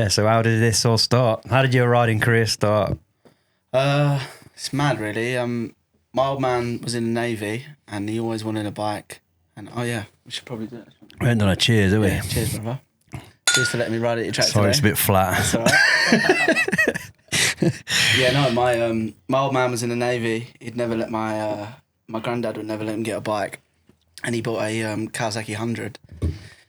Yeah, so how did this all start? How did your riding career start? It's mad, really. My old man was in the Navy, and he always wanted a bike. And oh yeah, we should probably do it. We haven't done a cheers, have we? Yeah, cheers, brother. Cheers for letting me ride at your track Sorry, today. it's a bit flat. That's all right. Yeah, no, my old man was in the Navy. He'd never let my granddad would never let him get a bike, and he bought a Kawasaki 100.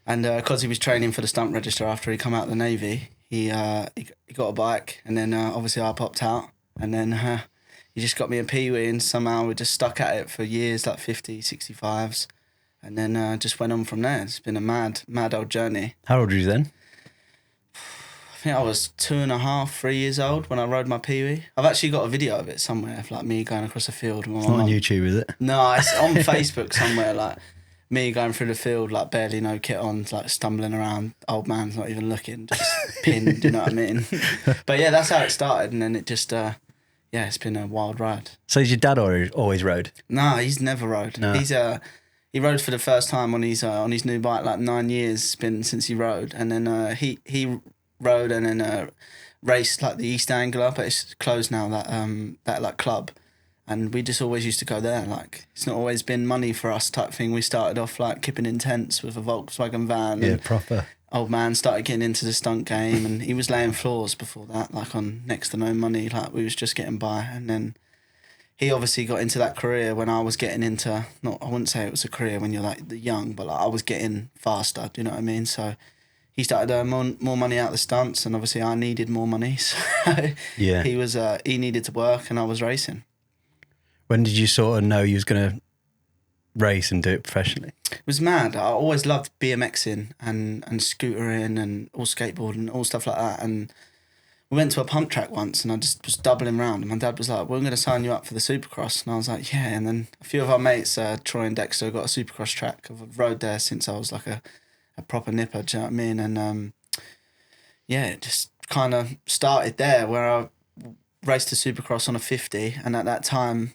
And because he was training for the stunt register after he come out of the Navy, he got a bike, and then obviously I popped out, and then he just got me a Pee-wee, and somehow we just stuck at it for years, like 50, 65s, and then just went on from there. It's been a mad old journey. How old were you then? I think I was 2.5, 3 years old when I rode my Pee-wee. I've actually got a video of it somewhere of like me going across the field. It's not on YouTube, is it? No, it's on Facebook somewhere, like me going through the field, like barely no kit on, like stumbling around. Old man's not even looking, just pinned, you know what I mean? But yeah, that's how it started, and then it just, it's been a wild ride. So your dad always rode? No, he's never rode. No. He rode for the first time on his new bike, like 9 years it's been since he rode, and then he rode and then raced like the East Anglia, but it's closed now, that like club, and we just always used to go there. Like, it's not always been money for us type thing. We started off like kipping in tents with a Volkswagen van. Yeah, proper. Old man started getting into the stunt game, and he was laying floors before that, like on next to no money. Like, we was just getting by, and then he obviously got into that career when I was getting into, I wouldn't say it was a career when you're like young, but like I was getting faster, do you know what I mean? So he started earning more money out of the stunts, and obviously I needed more money. So Yeah. he needed to work, and I was racing. When did you sort of know you was going to race and do it professionally? It was mad. I always loved BMXing and scootering and all skateboarding, all stuff like that. And we went to a pump track once, and I just was doubling round, and my dad was like, "We're going to sign you up for the Supercross." And I was like, "Yeah." And then a few of our mates, Troy and Dexter, got a Supercross track. I've rode there since I was like a proper nipper, do you know what I mean? And it just kind of started there, where I raced the Supercross on a 50, and at that time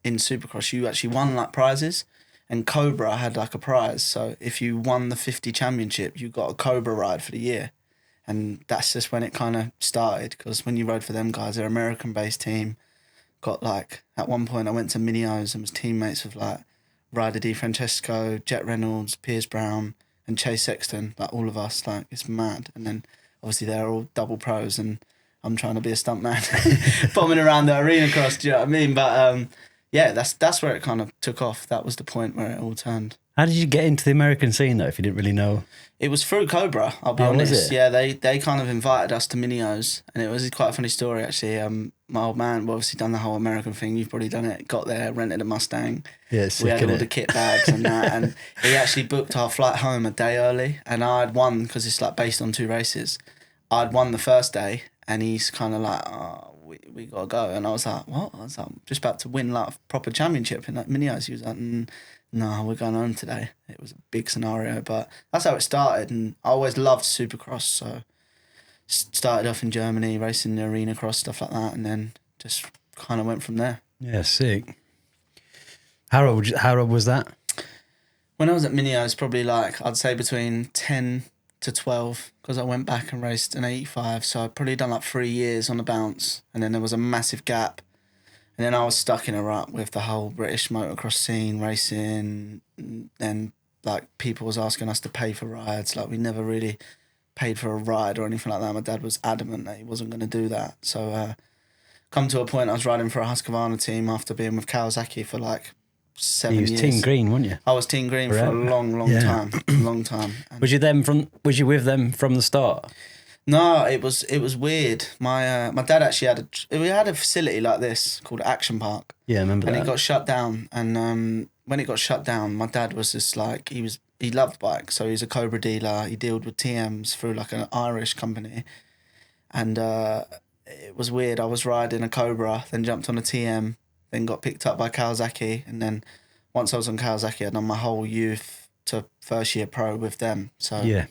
in Supercross, you actually won like prizes, and Cobra had like a prize. So if you won the 50 championship, you got a Cobra ride for the year. And that's just when it kind of started, because when you rode for them guys, they're an American-based team. Got like, at one point I went to Mini-O's and was teammates with like Ryder Di Francesco, Jet Reynolds, Piers Brown, and Chase Sexton, like all of us. Like, it's mad. And then obviously they're all double pros, and I'm trying to be a stuntman, bombing around the arena cross, do you know what I mean? But that's where it kind of took off. That was the point where it all turned. How did you get into the American scene, though, if you didn't really know? It was through Cobra, I'll be was honest. it? Yeah, they kind of invited us to Mini-O's, and it was quite a funny story, actually. My old man obviously done the whole American thing. You've probably done it. Got there, rented a Mustang. Yeah, we had all the kit bags and that, and he actually booked our flight home a day early, and I'd won, because it's like based on 2 races. I'd won the first day, and he's kind of like, "Oh, we got to go." And I was like, "What?" I was like, "I'm just about to win like a proper championship in like Mini-O's." He was like, "No, we're going home today." It was a big scenario, but that's how it started. And I always loved Supercross, so started off in Germany, racing the arena cross, stuff like that, and then just kind of went from there. Yeah, sick. How old was that? When I was at Mini-O's, probably like, I'd say between 10 to 12, because I went back and raced an 85, so I'd probably done like 3 years on the bounce, and then there was a massive gap. And then I was stuck in a rut with the whole British motocross scene, racing, and like people was asking us to pay for rides. Like, we never really paid for a ride or anything like that. My dad was adamant that he wasn't going to do that. So come to a point I was riding for a Husqvarna team after being with Kawasaki for like 7 years. You was Team Green, weren't you? I was Team Green for a long time. Long time. And was you with them from the start? no, it was weird. My dad actually had a facility like this called Action Park. Yeah, I remember that. And it got shut down. And when it got shut down, my dad was just like, he loved bikes, so he's a Cobra dealer. He dealt with TMs through like an Irish company, and it was weird. I was riding a Cobra, then jumped on a TM, then got picked up by Kawasaki, and then once I was on Kawasaki, I'd done my whole youth to first year pro with them. So yeah.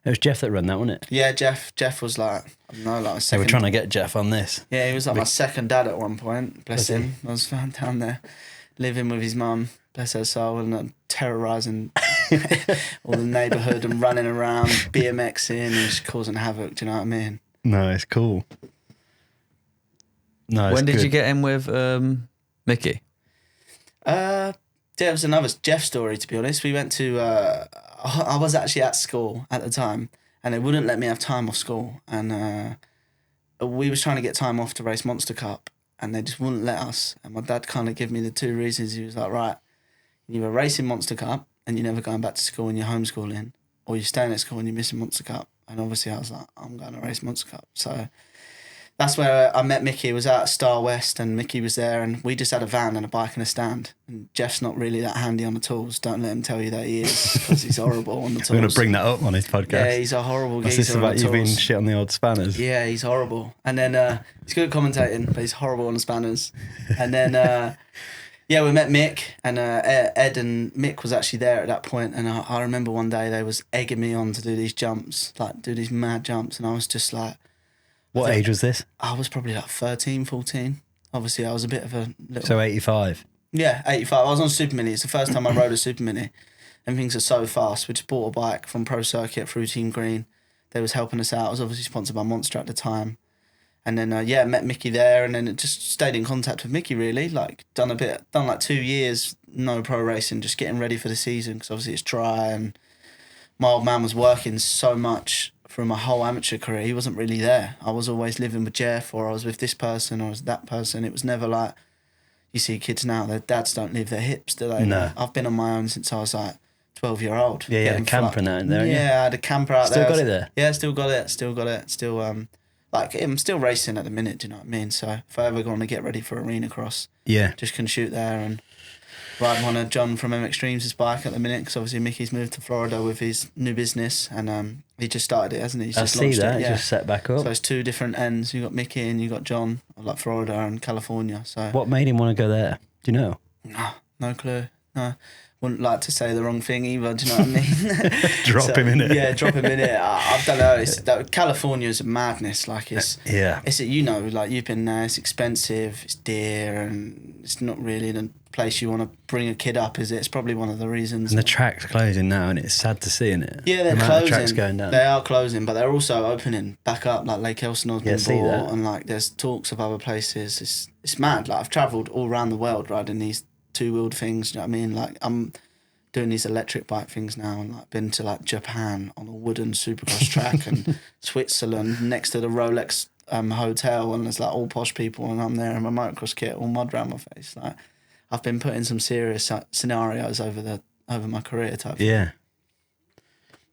It was Jeff that ran that, wasn't it? Yeah, Jeff was like, I don't know, like a second. They were trying to get Jeff on this. Yeah, he was like my second dad at one point. Bless him. I was found down there living with his mum, bless her soul, and terrorising all the neighbourhood and running around, BMXing and just causing havoc. Do you know what I mean? No, it's cool. No, When did you get in with Mickey? Yeah, it was another Jeff story, to be honest. We went to, I was actually at school at the time and they wouldn't let me have time off school. And we was trying to get time off to race Monster Cup and they just wouldn't let us. And my dad kind of gave me the two reasons. He was like, right, you were racing Monster Cup and you're never going back to school and you're homeschooling, or you're staying at school and you're missing Monster Cup. And obviously I was like, I'm going to race Monster Cup. So that's where I met Mickey. It was out at Star West and Mickey was there and we just had a van and a bike and a stand. And Jeff's not really that handy on the tools. Don't let him tell you that he is, because he's horrible on the tools. We're going to bring that up on his podcast. Yeah, he's a horrible geezer. What's this about on the you being tools. shit on the old spanners? Yeah, he's horrible. And then he's good at commentating, but he's horrible on the spanners. And then, yeah, we met Mick and Ed and Mick was actually there at that point. And I remember one day they was egging me on to do these jumps, like do these mad jumps. And I was just like... What age was this? I was probably like 13, 14. Obviously, I was a bit of a little... So 85? Yeah, 85. I was on Super Mini. It's the first time I rode a Super Mini. And things are so fast. We just bought a bike from Pro Circuit through Team Green. They was helping us out. I was obviously sponsored by Monster at the time. And then, yeah, met Mickey there and then it just stayed in contact with Mickey, really. Like, done like 2 years, no pro racing, just getting ready for the season because obviously it's dry and my old man was working so much through my whole amateur career. He wasn't really there. I was always living with Jeff or I was with this person or I was that person. It was never like, you see kids now, their dads don't leave their hips, do they? No. I've been on my own since I was like 12-year-old. Yeah, you had a camper now in there, yeah, yeah? I had a camper out there. Still got it there? Yeah, still got it. Still, like, I'm still racing at the minute, do you know what I mean? So if I ever want to get ready for arena cross, Yeah. just can shoot there and ride one of John from MX Streams' bike at the minute because obviously Mickey's moved to Florida with his new business and he just started it, hasn't he? He's I just see launched that, it, it's just set back up. So it's two different ends. You got Mickey and you got John of like Florida and California. So What made him want to go there? Do you know? no clue. No. Wouldn't like to say the wrong thing either, do you know what I mean? Drop him in it. Yeah, drop him in it. I don't know. California's madness. Like it's you know, like you've been there. It's expensive. It's dear, and it's not really the place you want to bring a kid up, is it? It's probably one of the reasons. And the track's closing now, and it's sad to see, isn't it? Yeah, they're the closing. The track's going down. They are closing, but they're also opening back up. Like Lake Elsinore's been see bought, that. and like there's talks of other places. It's mad. Like I've travelled all around the world riding these two-wheeled things. Do you know what I mean? Like I'm doing these electric bike things now, and like been to like Japan on a wooden Supercross track, and Switzerland next to the Rolex hotel, and there's like all posh people, and I'm there in my motocross kit, all mud around my face. Like I've been put in some serious scenarios over my career type. Yeah.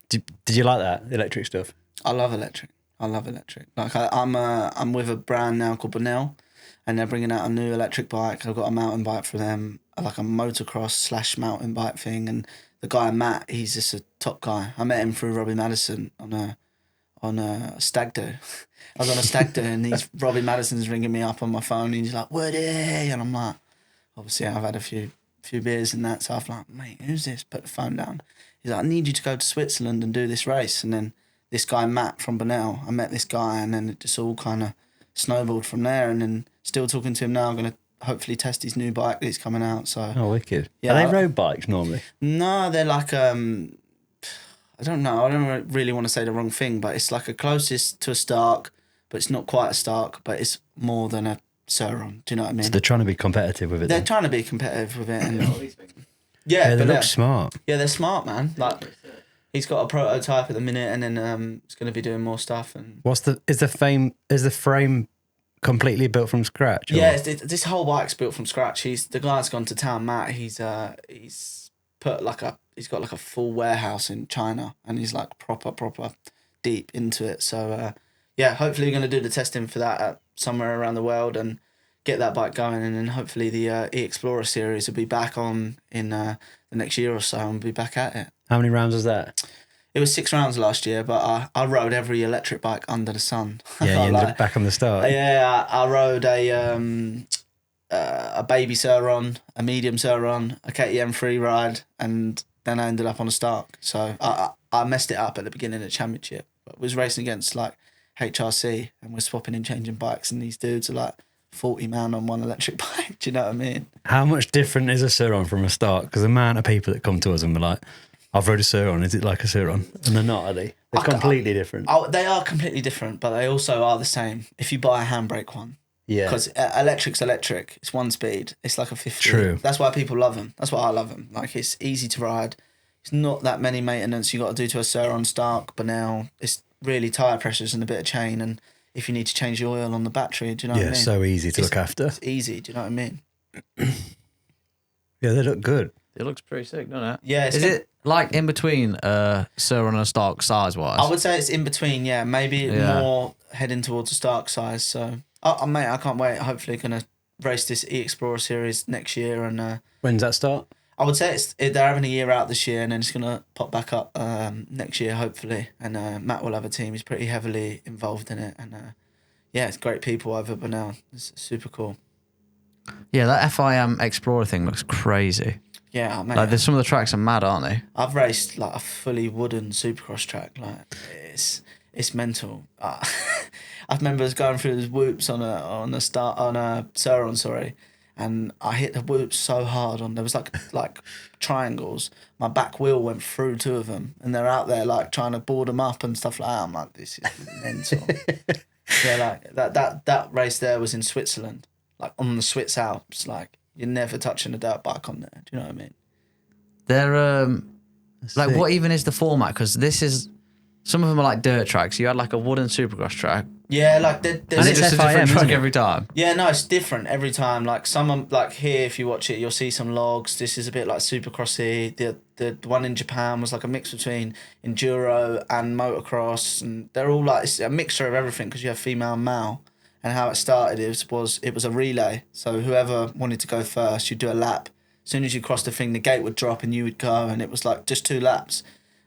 Did you like that, the electric stuff? I love electric. Like I'm with a brand now called Bonnell, and they're bringing out a new electric bike. I've got a mountain bike for them, like a motocross / mountain bike thing. And the guy Matt, he's just a top guy. I met him through Robbie Madison on a stag do. I was on a stag do, and Robbie Madison's ringing me up on my phone, and he's like, "Woody," and I'm like, obviously I've had a few beers and that, so I'm like, "Mate, who's this?" Put the phone down. He's like, "I need you to go to Switzerland and do this race." And then this guy Matt from Bonnell, I met this guy, and then it just all kind of snowballed from there. And then still talking to him now. I'm going to hopefully test his new bike that's coming out. So Oh, wicked. Yeah, Are they road bikes normally? no, they're like I don't know. I don't really want to say the wrong thing, but it's like a closest to a Stark, but it's not quite a Stark, but it's more than a Sur-Ron. Do you know what I mean? So they're trying to be competitive with it. They're then? trying to be competitive with it. And Yeah, they but look smart. yeah, they're smart, man. Like he's got a prototype at the minute, and then he's going to be doing more stuff. And Is the frame completely built from scratch? Or? yeah, this whole bike's built from scratch. The guy's gone to town, Matt. He's put he's got like a full warehouse in China, and he's like proper deep into it. So yeah, hopefully we're going to do the testing for that at somewhere around the world and get that bike going, and then hopefully the e-Explorer series will be back on in the next year or so, and we'll be back at it. How many rounds was that? It was 6 rounds last year, but I rode every electric bike under the sun. Yeah, you ended up back on the start. Yeah, I rode a baby Sur-Ron, a medium Sur-Ron, a KTM free ride, and then I ended up on a Stark. So I messed it up at the beginning of the championship. But was racing against like HRC, and we're swapping and changing bikes, and these dudes are like 40 man on one electric bike. Do you know what I mean? How much different is a Sur-Ron from a Stark? Because the amount of people that come to us and be like, I've rode a Sur-Ron. Is it like a Sur-Ron? And they're not, are they? They're completely different. Oh, they are completely different, but they also are the same. If you buy a handbrake one, Yeah. because electric's electric. It's one speed. It's like a 50. True. That's why people love them. That's why I love them. Like, it's easy to ride. It's not that many maintenance you got to do to a Sur-Ron Stark, but now it's really tyre pressures and a bit of chain, and if you need to change the oil on the battery, do you know what I mean? Yeah, so easy to look after. It's easy, do you know what I mean? Yeah, they look good. It looks pretty sick, doesn't it? Yeah. Is it like in between Sur-Ron and a Stark size-wise? I would say it's in between, yeah. Maybe more heading towards a Stark size, so... mate, I can't wait. Hopefully going to race this E-Explorer series next year, and... When's that start? I would say they're having a year out this year, and then it's going to pop back up next year, hopefully. And Matt will have a team. He's pretty heavily involved in it. And yeah, it's great people over but now. It's super cool. Yeah, that FIM Explorer thing looks crazy. Yeah, mate. Like, some of the tracks are mad, aren't they? I've raced like a fully wooden Supercross track. Like, it's mental. I remember us going through those whoops on a Sur-Ron, sorry. And I hit the whoops so hard there was like triangles. My back wheel went through two of them, and they're out there like trying to board them up and stuff like that. I'm like, this is mental. Yeah, like that race there was in Switzerland, like on the Swiss Alps. Like, you're never touching a dirt bike on there. Do you know what I mean? They're like, sick. what even is the format? Because some of them are like dirt tracks. You had like a wooden Supercross track, Yeah, like there's and it's just a FIM, different isn't track it? every time. Yeah, no, it's different every time. Like, some, like here, if you watch it, you'll see some logs. This is a bit like Supercrossy. The one in Japan was like a mix between enduro and motocross, and they're all like, it's a mixture of everything because you have female and male. And how it started was a relay. So whoever wanted to go first, you'd do a lap. As soon as you crossed the thing, the gate would drop and you would go, and it was like just 2 laps.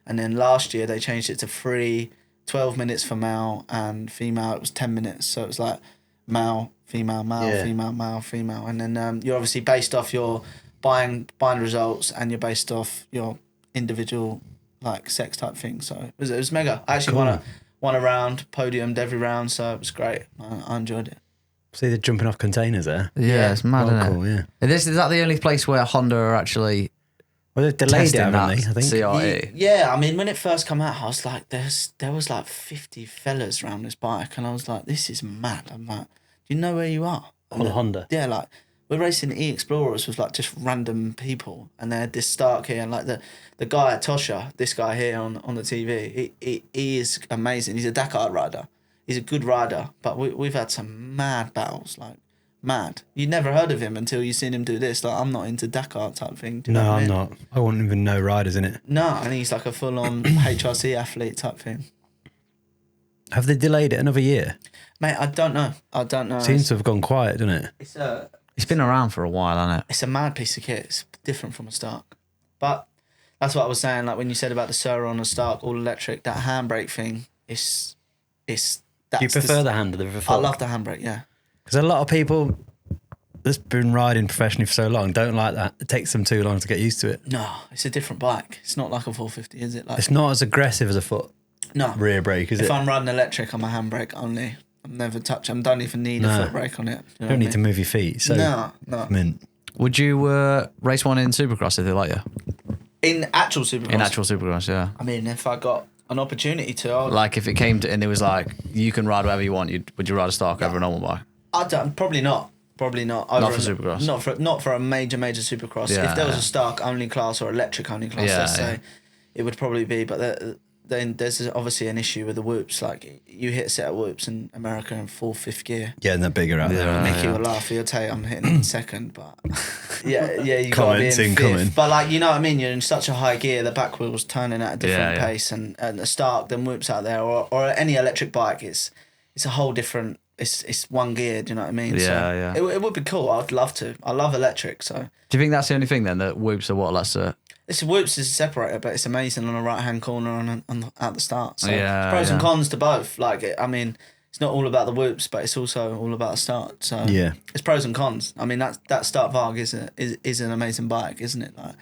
And then last year they changed it to 12 minutes for male, and female it was 10 minutes. So it was like male, female, female, male, female. And then you're obviously based off your buying results, and you're based off your individual like sex type thing. So it was mega. I actually won a round, podiumed every round, so it was great. I enjoyed it. See, they're jumping off containers there. Yeah, it's mad, Well, isn't cool, it? yeah. Is that the only place where Honda are actually Well, they've delayed it, testing haven't that they? I think. CRE? Yeah, I mean, when it first came out, I was like, there was like 50 fellas around this bike, and I was like, this is mad. I'm like, do you know where you are? On a Honda. Yeah, like, we're racing E-Explorers with like just random people, and they had this Stark here, and like the guy at Tosha, this guy here on the TV, he is amazing. He's a Dakar rider. He's a good rider, but we've had some mad battles, like mad. You'd never heard of him until you seen him do this. Like, I'm not into Dakar type thing. Do you know No, what I I'm mean? not. I wouldn't even know riders in it. No, and he's like a full-on HRC athlete type thing. Have they delayed it another year? Mate, I don't know. Seems to have gone quiet, doesn't it? It's been around for a while, hasn't it? It's a mad piece of kit. It's different from a Stark. But that's what I was saying, like when you said about the Sur-Ron and Stark, all electric, that handbrake thing, Do you prefer the hand or the I fork? love the handbrake, yeah. Because a lot of people that's been riding professionally for so long don't like that. It takes them too long to get used to it. No, it's a different bike. It's not like a 450, is it? Like, It's not as aggressive as a foot no. rear brake, is If it? I'm riding electric, I'm a handbrake only. I'm never touch. I don't even need a foot brake on it. You don't need to move your feet. So No. mint. Would you race one in Supercross if they let you? In actual Supercross. In actual Supercross, yeah. I mean, if I got an opportunity to, I would. Like if it came to and it was like you can ride whatever you want, would you ride a Stark over a normal bike? Probably not. Probably not. Not for Supercross. Not for a major Supercross. Yeah, If there was yeah. a Stark only class or electric only class, Yeah, let's yeah. say, it would probably be. But then there's obviously an issue with the whoops. Like, you hit a set of whoops in America in 4th, 5th gear. Yeah, and they're bigger out there. Mickey will laugh. He'll tell you I'm hitting in 2nd, but yeah, you got to be Comments in 5th. incoming. But like, you know what I mean? You're in such a high gear, the back wheel's turning at a different Yeah. pace, and the Stark, them whoops out there, or any electric bike, it's a whole different. It's one gear. Do you know what I mean? Yeah, so It would be cool. I'd love to. I love electric. So Do you think that's the only thing then, that whoops are what lets this whoops is a separator, but it's amazing on the right hand corner at the start. So Yeah, it's pros and yeah. cons to both. Like, I mean, it's not all about the whoops, but it's also all about the start. So Yeah. it's pros and cons. I mean, that Start Varg is an amazing bike, isn't it? Like,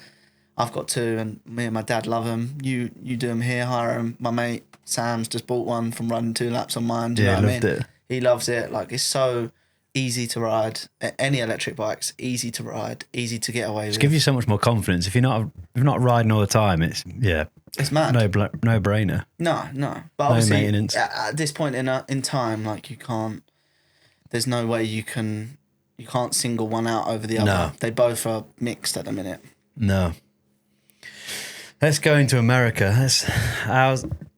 I've got 2, and me and my dad love them. You do them here, hire them. My mate Sam's just bought one from running 2 laps on mine. Do you Yeah, know what I loved mean? it. He loves it. Like, it's so easy to ride. Any electric bike's easy to ride, easy to get away with. It gives you so much more confidence. If you're not riding all the time, it's mad. no brainer. No. But obviously, maintenance. at this point in time, like you can't. There's no way you can't single one out over the other. No. They both are mixed at the minute. No. Let's go into America.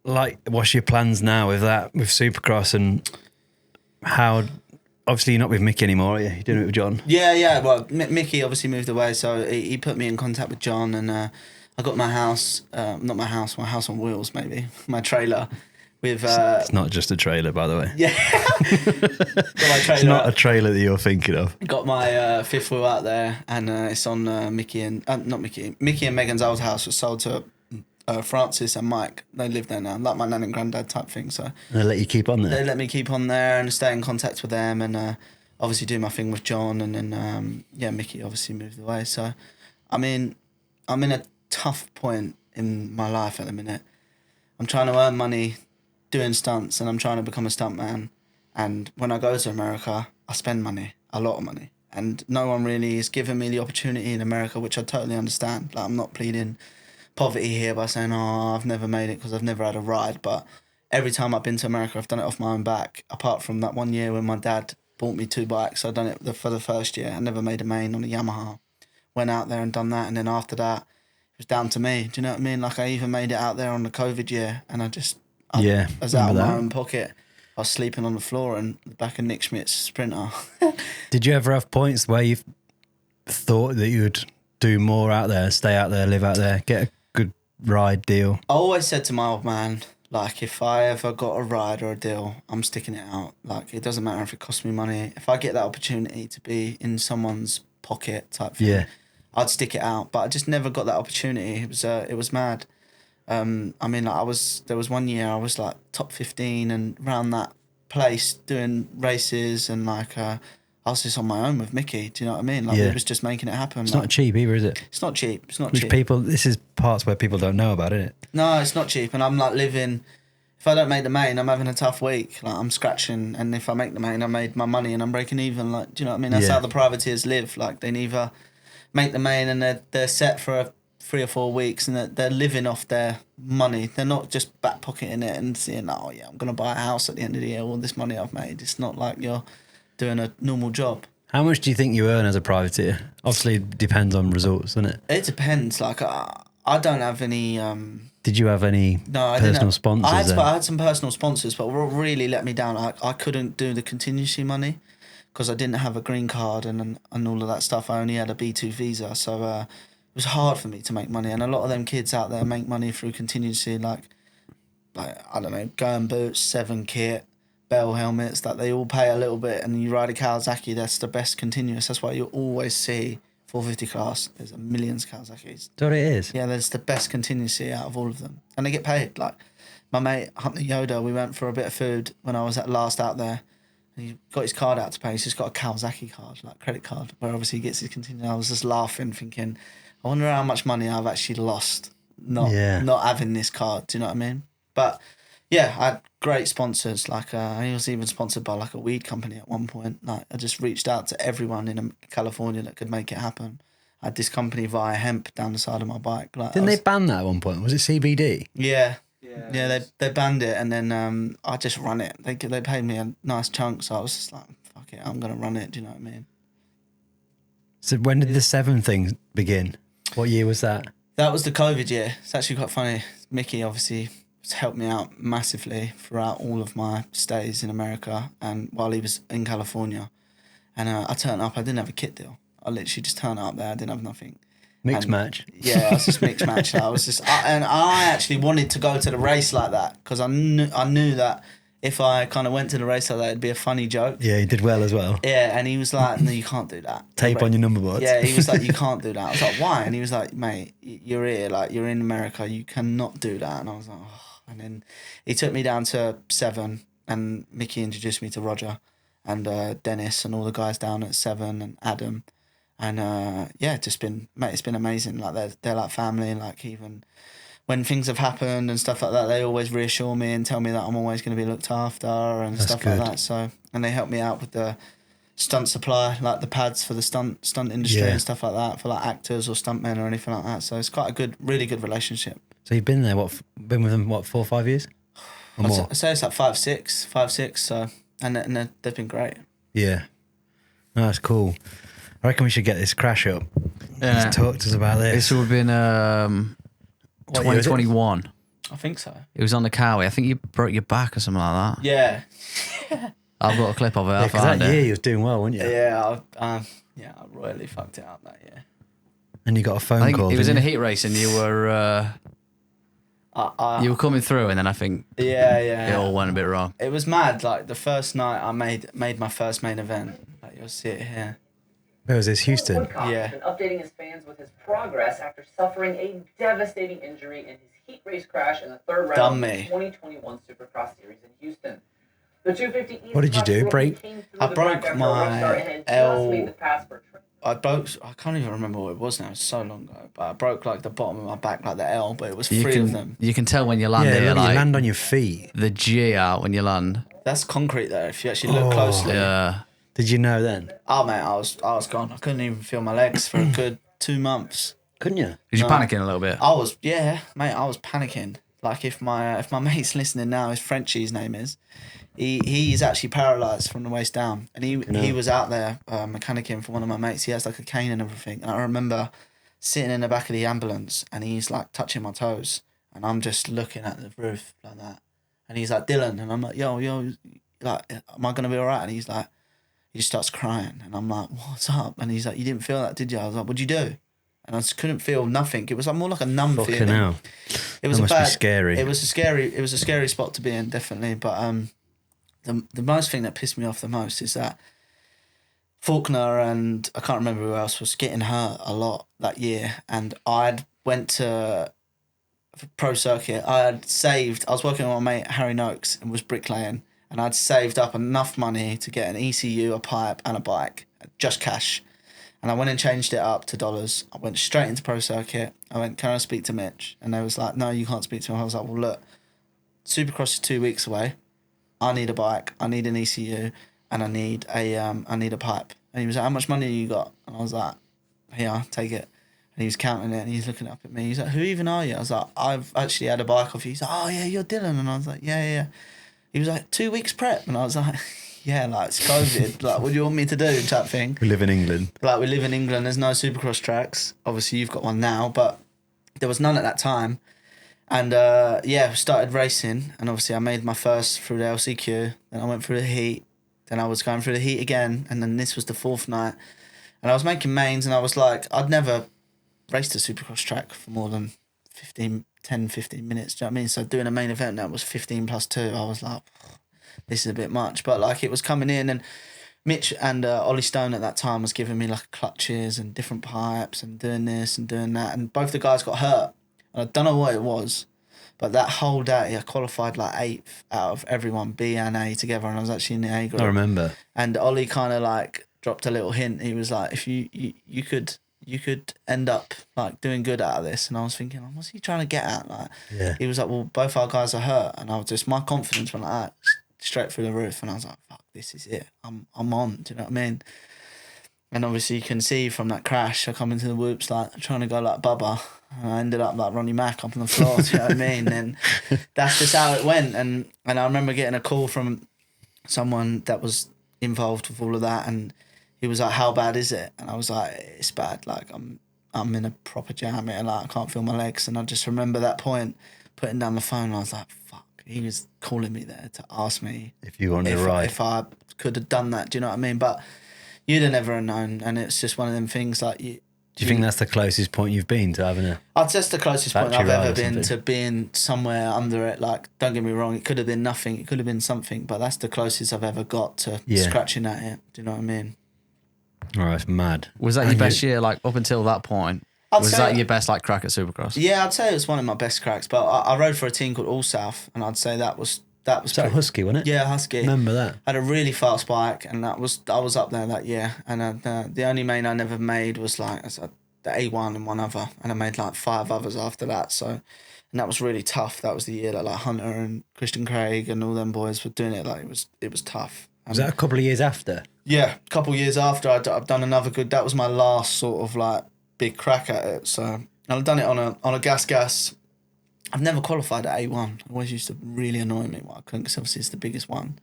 What's your plans now with that, with Supercross, and how? Obviously, you're not with Mickey anymore, are you? You're doing it with John. Yeah. Well, Mickey obviously moved away, so he put me in contact with John, and I got my house, my house on wheels, maybe my trailer. With it's not just a trailer, by the way. Yeah, got my trailer. It's not a trailer that you're thinking of. Got my fifth wheel out there, and it's on Mickey and Megan's old house was sold to Francis and Mike. They live there now, like my nan and granddad type thing. So they let you keep on there. They let me keep on there and stay in contact with them, and obviously do my thing with John, and then Mickey obviously moved away. So, I mean, I'm in a tough point in my life at the minute. I'm trying to earn money doing stunts, and I'm trying to become a stuntman. And when I go to America, I spend money, a lot of money. And no one really is giving me the opportunity in America, which I totally understand. Like, I'm not pleading poverty here by saying, I've never made it because I've never had a ride. But every time I've been to America, I've done it off my own back. Apart from that one year when my dad bought me 2 bikes, I've done it for the first year. I never made a main on a Yamaha. Went out there and done that. And then after that, it was down to me. Do you know what I mean? Like, I even made it out there on the COVID year, and I was out of my own pocket. I was sleeping on the floor in the back of Nick Schmidt's Sprinter. Did you ever have points where you thought that you would do more out there, stay out there, live out there, get a good ride deal? I always said to my old man, like, if I ever got a ride or a deal, I'm sticking it out. Like, it doesn't matter if it costs me money. If I get that opportunity to be in someone's pocket type thing, I'd stick it out. But I just never got that opportunity. It was mad. I mean, there was one year I was like top 15 and around that place doing races, and like I was just on my own with Mickey. Do you know what I mean? Like, it was just making it happen. It's like, not cheap either, is it? It's not cheap. This is parts where people don't know about, isn't it? No, it's not cheap. And I'm like living. If I don't make the main, I'm having a tough week. Like, I'm scratching, and if I make the main, I made my money and I'm breaking even. Like, do you know what I mean? That's how the privateers live. Like, they neither make the main and they're set for 3 or 4 weeks, and they're living off their money. They're not just back pocketing it and saying, I'm going to buy a house at the end of the year, all this money I've made. It's not like you're doing a normal job. How much do you think you earn as a privateer? Obviously, it depends on results, doesn't it? It depends. Like, I don't have any... Did you have any personal sponsors? I had some personal sponsors, but what really let me down, I couldn't do the contingency money because I didn't have a green card and all of that stuff. I only had a B2 visa, so... it was hard for me to make money, and a lot of them kids out there make money through contingency, like I don't know, Gurn boots, 7 kit, Bell helmets, that they all pay a little bit, and you ride a Kawasaki, that's the best continuous. That's why you always see 450 class, there's a millions of Kawasaki's. That's what it is? Yeah, there's the best contingency out of all of them, and they get paid. Like my mate Hunter Yoda, we went for a bit of food when I was last out there, and he got his card out to pay. He's just got a Kawasaki card, like credit card, where obviously he gets his contingency. I was just laughing, thinking, I wonder how much money I've actually lost not having this card. Do you know what I mean? But yeah, I had great sponsors. Like I was even sponsored by like a weed company at one point. Like, I just reached out to everyone in California that could make it happen. I had this company via hemp down the side of my bike. Like, Didn't they ban that at one point? Was it CBD? Yeah. They banned it, and then I just run it. They paid me a nice chunk, so I was just like, fuck it, I'm gonna run it. Do you know what I mean? So when did the 7 thing begin? What year was that? That was the COVID year. It's actually quite funny. Mickey obviously helped me out massively throughout all of my stays in America and while he was in California. And I turned up, I didn't have a kit deal. I literally just turned up there, I didn't have nothing. Mixed match? Yeah, I was just mixed match. I actually wanted to go to the race like that because I knew that if I kind of went to the race like that, it'd be a funny joke. Yeah, he did well as well. Yeah, and he was like, no, you can't do that. Tape on your number boards. Yeah, he was like, you can't do that. I was like, why? And he was like, mate, you're here, like, you're in America, you cannot do that. And I was like, oh. And then he took me down to 7, and Mickey introduced me to Roger and Dennis and all the guys down at 7 and Adam. And it's been amazing. Like, they're like family, like, even when things have happened and stuff like that, they always reassure me and tell me that I'm always going to be looked after and stuff like that. So, and they help me out with the stunt supply, like the pads for the stunt industry Yeah. and stuff like that, for like actors or stuntmen or anything like that. So it's quite a good, really good relationship. So you've been there, been with them, 4 or 5 years? Or more? I'd say it's like 5, 6. So, and they've been great. Yeah. No, that's cool. I reckon we should get this crash up. Yeah. Just talk to us about this. This would have been What year is it? 2021. I think so. It was on the Cowie. I think you broke your back or something like that. Yeah. I've got a clip of it. Yeah, I because found that year it. you was doing well, weren't you? Yeah. I royally fucked it up that year. And you got a phone I think call. it was in a didn't heat race and you were coming through, and then I think Yeah. it all went a bit wrong. It was mad. Like the first night I made my first main event. Like you'll see it here. Where was this? Houston? Woodcock Yeah. has been updating his fans with his progress after suffering a devastating injury in his heat race crash in the third round Done of the me. 2021 Supercross Series in Houston. The 250 East What did you Coast do? rookie Break? came through I the broke track after a my rough start and had L- just made the pass for I can't even remember what it was now. It's so long ago. But I broke like the bottom of my back, like the L. But it was You three of them. can tell when you land Yeah, it, look, like you land on your feet. the G out when you land. That's concrete though. If you actually look Oh. closely. Yeah. Did you know then? Oh mate, I was gone. I couldn't even feel my legs for a good 2 months. Couldn't you? Was you No. panicking a little bit? I was panicking. Like if my mate's listening now, his Frenchie, his name is. He's actually paralysed from the waist down, and he was out there mechanicking for one of my mates. He has like a cane and everything, and I remember sitting in the back of the ambulance, and he's like touching my toes, and I'm just looking at the roof like that, and he's like, Dylan, and I'm like, yo, like, am I gonna be alright? And he's like, he just starts crying, and I'm like, what's up? And he's like, you didn't feel that, did you? I was like, what'd you do? And I just couldn't feel nothing. It was like more like a numb Fucking feeling. hell. It was That a must be bad, scary. It was a scary spot to be in, definitely. But the most thing that pissed me off the most is that Faulkner and I can't remember who else was getting hurt a lot that year, and I'd went to pro circuit. I was working with my mate Harry Noakes and was bricklaying, and I'd saved up enough money to get an ECU, a pipe, and a bike, just cash. And I went and changed it up to dollars. I went straight into pro circuit. I went, can I speak to Mitch? And they was like, no, you can't speak to him. I was like, well, look, Supercross is 2 weeks away. I need a bike. I need an ECU, and I need a pipe. And he was like, how much money you got? And I was like, here, take it. And he was counting it, and he's looking up at me. He's like, who even are you? I was like, I've actually had a bike off you. He's like, oh yeah, you're Dylan. And I was like, yeah. He was like, 2 weeks prep. And I was like, yeah, like it's COVID. Like, what do you want me to do? Type thing. We live in England. Like, we live in England. There's no Supercross tracks. Obviously, you've got one now, but there was none at that time. And started racing. And obviously, I made my first through the LCQ. Then I went through the heat. Then I was going through the heat again. And then this was the fourth night. And I was making mains, and I was like, I'd never raced a Supercross track for more than 15 minutes. Do you know what I mean? So doing a main event that was 15 plus 2, I was like, this is a bit much. But like, it was coming in, and Mitch and Ollie Stone at that time was giving me like clutches and different pipes and doing this and doing that. And both the guys got hurt. And I don't know what it was, but that whole day I qualified like 8th out of everyone, B and A together. And I was actually in the A group. I remember. And Ollie kind of like dropped a little hint. He was like, if you could end up like doing good out of this. And I was thinking, what's he trying to get at? Like, Yeah. he was like, well, both our guys are hurt. And I was just, my confidence went like that, straight through the roof. And I was like, fuck, this is it. I'm on. Do you know what I mean? And obviously you can see from that crash, I come into the whoops like trying to go like Bubba. And I ended up like Ronnie Mack up on the floor. Do you know what I mean? And that's just how it went. And I remember getting a call from someone that was involved with all of that, and he was like, how bad is it? And I was like, it's bad. Like I'm in a proper jam here. Like I can't feel my legs. And I just remember that point, putting down the phone, and I was like, fuck. He was calling me there to ask me If you wanted to ride. if I could have done that. Do you know what I mean? But you'd have never have known. And it's just one of them things like you. Do you think that's the closest point you've been to having a... I'd say it's the closest point Factory I've ride ever or been something? to being somewhere under it. Like, don't get me wrong, it could have been nothing, it could have been something, but that's the closest I've ever got to Yeah. scratching at it. Do you know what I mean? Oh, it's mad. Was that your best year, like up until that point? I'd Was say- that your best like crack at Supercross? Yeah, I'd say it was one of my best cracks, but I rode for a team called All South, and I'd say that was Was that Husky, wasn't it? Yeah, Husky. Remember that? I had a really fast bike, and I was up there that year. And the only main I never made was like the A1 and one other, and I made like 5 others after that. So, and that was really tough. That was the year that like Hunter and Christian Craig and all them boys were doing it. Like it was tough. Was that a couple of years after? Yeah, a couple of years after I've done another good. That was my last sort of like big crack at it. So and I've done it on a gas. I've never qualified at A1. It always used to really annoy me. Well, I couldn't, because obviously it's the biggest one.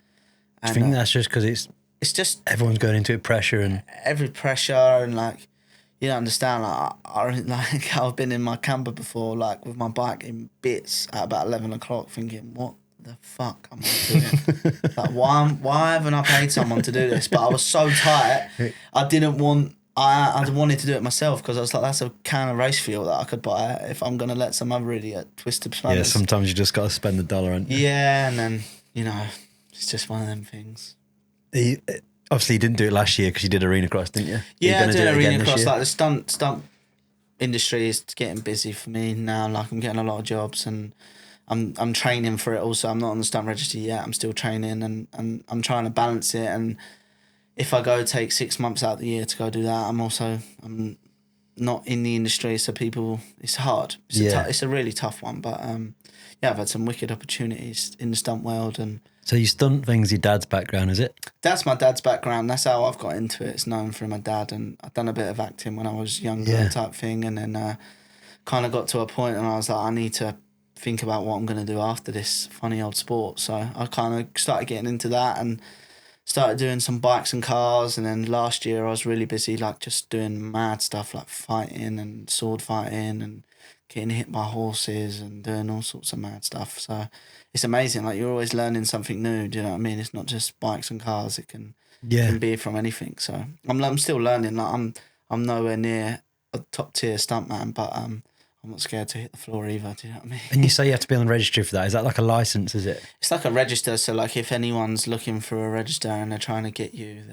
Do you think that's just because it's just everyone's going into it pressure and every pressure and like you don't understand. Like I've been in my camper before, like with my bike in bits at about 11 o'clock, thinking, what the fuck am I doing? Like why haven't I paid someone to do this? But I was so tight, I didn't want. I wanted to do it myself because I was like, that's a can of race fuel that I could buy if I'm going to let some other idiot twist the spanners. yeah, sometimes you just got to spend the dollar on. Yeah, and then, it's just one of them things. Obviously, you didn't do it last year because you did Arena Cross, didn't you? Yeah, I did Arena Cross. Like the stunt industry is getting busy for me now. Like I'm getting a lot of jobs and I'm training for it also. I'm not on the stunt register yet. I'm still training and I'm trying to balance it. And if I go take 6 months out of the year to go do that, I'm not in the industry, so it's hard. It's a really tough one, but I've had some wicked opportunities in the stunt world. And so you stunt things, your dad's background, is it? that's my dad's background. That's how I've got into it. It's known from my dad, and I've done a bit of acting when I was younger type thing, and then kind of got to a point and I was like, I need to think about what I'm going to do after this funny old sport. So I kind of started getting into that and started doing some bikes and cars. And then last year I was really busy, like just doing mad stuff like fighting and sword fighting and getting hit by horses and doing all sorts of mad stuff. So it's amazing. Like you're always learning something new. Do you know what I mean? It's not just bikes and cars. It can be from anything. So I'm still learning. Like I'm nowhere near a top tier stuntman, but I'm not scared to hit the floor either. Do you know what I mean? And you say you have to be on the registry for that. Is that like a license? Is it? It's like a register. So like if anyone's looking for a register and they're trying to get you,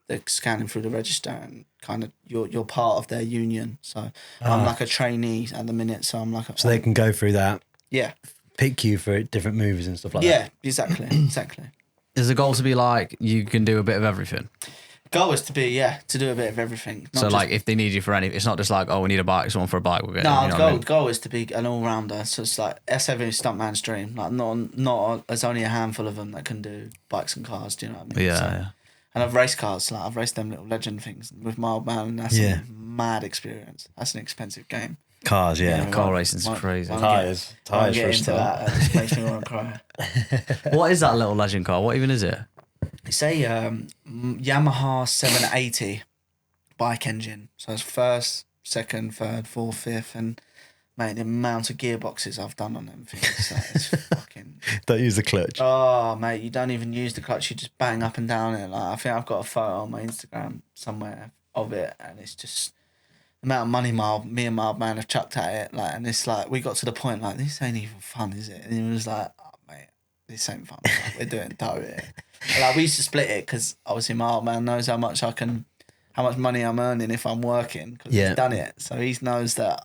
they're scanning through the register and kind of you're part of their union. So I'm like a trainee at the minute. So I'm like so they can go through that. Yeah. Pick you for different movies and stuff like that. Yeah, exactly. Is the goal to be like you can do a bit of everything? Goal is to do a bit of everything. So like if they need you for any, it's not just like, oh, we need a bike, someone for a bike, we'll get No, you know goal is to be an all rounder. So it's like that's every stuntman's dream. Like not there's only a handful of them that can do bikes and cars. Do you know what I mean? Yeah. And I've raced cars. Like I've raced them little legend things with my old man, and that's a mad experience. That's an expensive game. Cars, yeah. Car racing's crazy. Tyres for a start. That, it just makes me want to cry. What is that little legend car? What even is it? It's a Yamaha 780 bike engine. So it's first, second, third, fourth, fifth, and mate, the amount of gearboxes I've done on them things, it's fucking. Don't use the clutch. Oh mate, you don't even use the clutch. You just bang up and down it. Like I think I've got a photo on my Instagram somewhere of it, and it's just the amount of money me and my old man have chucked at it. Like, and it's like we got to the point like this ain't even fun, is it? And he was like, oh, mate, this ain't fun. Like, we're doing dough here. Like we used to split it because obviously my old man knows how much money I'm earning if I'm working because he's done it. So he knows that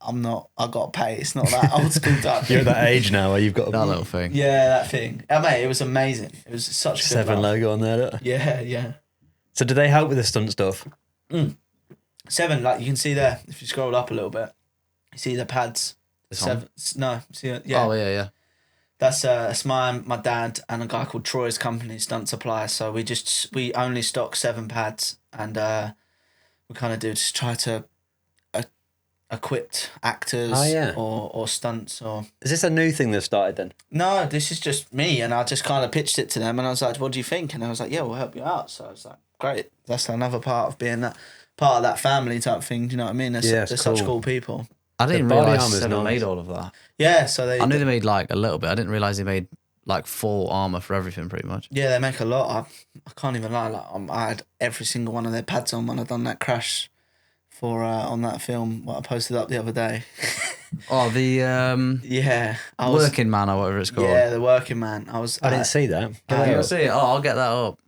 I'm not. I got to pay. It's not that old school type. You're at that age now where you've got that little thing. Yeah, that thing. Mate, it was amazing. It was such a good 7 logo on there. Look. Yeah. So do they help with the stunt stuff? 7, like you can see there. If you scroll up a little bit, you see the pads. 7. No, see it? Yeah. Oh yeah. That's my dad and a guy called Troy's company, Stunt Supply. So we only stock 7 pads, and we kind of do just try to equip actors or stunts or. Is this a new thing they've started then? No, this is just me, and I just kind of pitched it to them, and I was like, "What do you think?" And I was like, "Yeah, we'll help you out." So I was like, "Great, that's another part of being that part of that family type thing." Do you know what I mean? They're such cool people. I didn't realise Seven made all of that. Yeah, so I knew they made like a little bit. I didn't realise they made like full armour for everything pretty much. Yeah, they make a lot. I can't even lie. Like I had every single one of their pads on when I done that crash for on that film what I posted up the other day. Oh, the Working Man or whatever it's called. Yeah, the Working Man. I didn't see that. You'll see it. Oh, I'll get that up.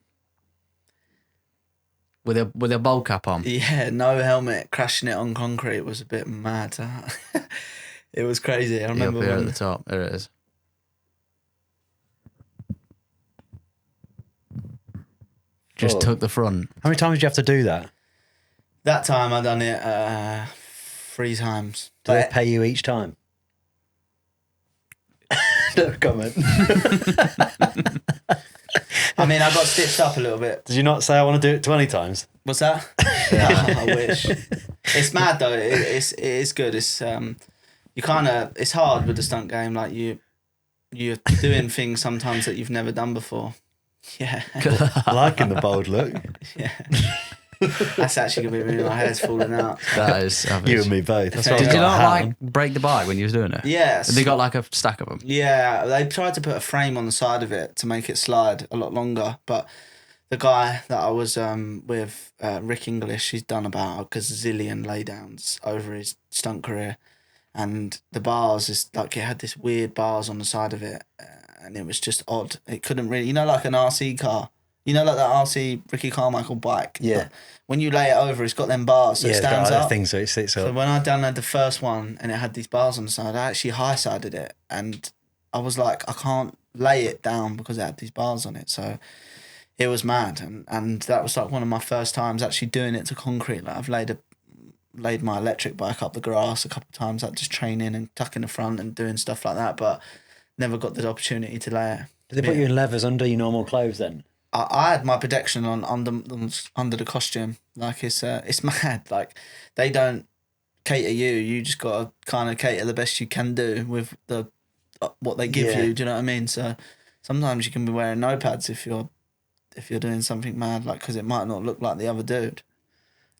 With a bowl cap on. Yeah, no helmet, crashing it on concrete was a bit mad. It was crazy. I remember here at the top. There it is. Just took the front. How many times did you have to do that? That time I done it 3 times. Do they pay you each time? No comment. I mean, I got stitched up a little bit. Did you not say I want to do it 20 times? What's that? I wish. It's mad though. It is good. It's it's hard with the stunt game. Like you're doing things sometimes that you've never done before. Yeah. Liking the bold look. Yeah. That's actually gonna be me. My hair's falling out. That is savage. You and me both. That's why Did I've you got a not hat like on. break the bike when you was doing it? Yes. They got like a stack of them. Yeah, they tried to put a frame on the side of it to make it slide a lot longer, but the guy that I was with, Rick English, he's done about a gazillion laydowns over his stunt career, and the bars is like it had this weird bars on the side of it, and it was just odd. It couldn't really, like an RC car, like that RC Ricky Carmichael bike. Yeah. Like, when you lay it over, it's got them bars, so it It's got stands other up. things so it sits So up. when I downloaded the first one and it had these bars on the side, I actually high-sided it, and I was like, I can't lay it down because it had these bars on it. So it was mad, and that was like one of my first times actually doing it to concrete. Like I've laid my electric bike up the grass a couple of times, like just training and tucking the front and doing stuff like that, but never got the opportunity to lay it. Did they put you in leathers under your normal clothes then? I had my protection on under the costume. Like it's mad. Like they don't cater you. You just got to kind of cater the best you can do with the what they give Yeah. you. Do you know what I mean? So sometimes you can be wearing no pads if you're doing something mad, like because it might not look like the other dude.